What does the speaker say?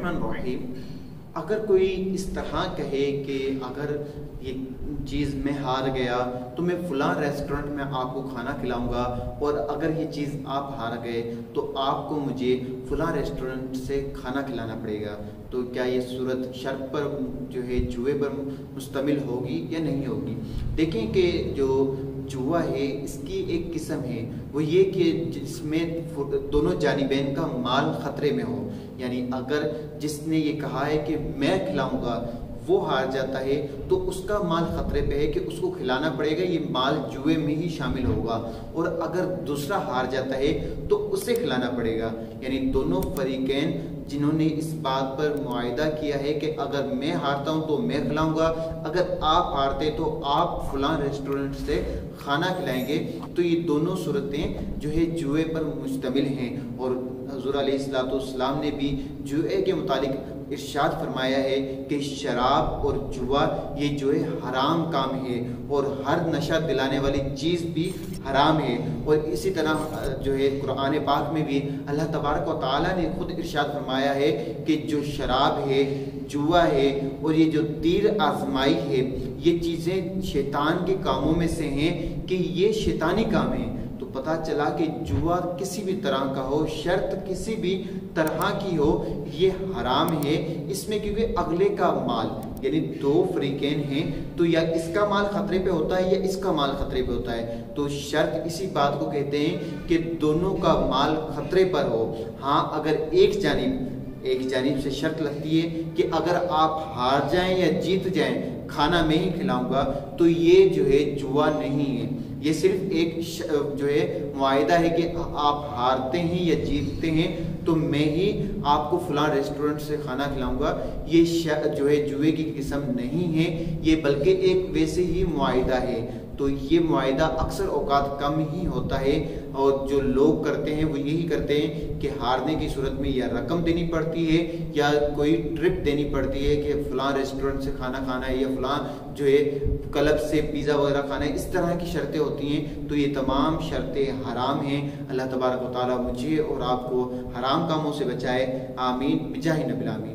बिस्मिल्लाहिर्रहमानिर्रहीम। अगर कोई इस तरह कहे कि अगर ये चीज़ मैं हार गया तो मैं फ़लाँ रेस्टोरेंट में आपको खाना खिलाऊंगा, और अगर ये चीज़ आप हार गए तो आपको मुझे फ़लाँ रेस्टोरेंट से खाना खिलाना पड़ेगा, तो क्या ये सूरत शर्त पर जो है जुए पर मुश्तमिल होगी या नहीं होगी। देखें कि जो जुआ है इसकी एक किस्म है वो ये कि जिसमें दोनों जानिबैन का माल ख़तरे में हो, यानी अगर जिसने ये कहा है कि मैं खिलाऊंगा वो हार जाता है तो उसका माल खतरे पे है कि उसको खिलाना पड़ेगा, ये माल जुए में ही शामिल होगा। और अगर दूसरा हार जाता है तो उसे खिलाना पड़ेगा, यानी दोनों फरीकैन जिन्होंने इस बात पर मुआहिदा किया है कि अगर मैं हारता हूं तो मैं खिलाऊंगा, अगर आप हारते तो आप फलां रेस्टोरेंट से खाना खिलाएंगे, तो ये दोनों सूरतें जो है जुए पर मुश्तमिल हैं। और हुज़ूर अलैहिस्सलाम ने भी जुए के मुतालिक इरशाद फरमाया है कि शराब और जुआ ये जो है हराम काम है, और हर नशा दिलाने वाली चीज़ भी हराम है। और इसी तरह जो है कुरान पाक में भी अल्लाह तबारक व तआला ने खुद इरशाद फरमाया है कि जो शराब है, जुआ है और ये जो तीर आजमाई है, ये चीज़ें शैतान के कामों में से हैं कि ये शैतानी काम है। तो पता चला कि जुआ किसी भी तरह का हो, शर्त किसी भी तरह की हो, ये हराम है इसमें, क्योंकि अगले का माल, यानी दो फरीकैन हैं तो या इसका माल खतरे पे होता है या इसका माल खतरे पे होता है, तो शर्त इसी बात को कहते हैं कि दोनों का माल खतरे पर हो। हाँ, अगर एक जानिब से शर्त लगती है कि अगर आप हार जाएं या जीत जाएं खाना मैं ही खिलाऊंगा, तो ये जो है जुआ नहीं है, ये सिर्फ एक जो है मुआहिदा है कि आप हारते हैं या जीतते हैं तो मैं ही आपको फलां रेस्टोरेंट से खाना खिलाऊंगा। ये जो है जुए की किस्म नहीं है, ये बल्कि एक वैसे ही मुआहिदा है। तो ये मुआहिदा अक्सर औकात कम ही होता है, और जो लोग करते हैं वो यही करते हैं कि हारने की सूरत में या रकम देनी पड़ती है या कोई ट्रिप देनी पड़ती है कि फलां रेस्टोरेंट से खाना खाना है या फलां जो है क्लब से पिज़्ज़ा वगैरह खाना है, इस तरह की शर्तें होती हैं। तो ये तमाम शर्तें हराम हैं। अल्लाह तबारक व तआला मुझे और आपको हराम कामों से बचाए। आमीन बिजाहि नबी आमीन।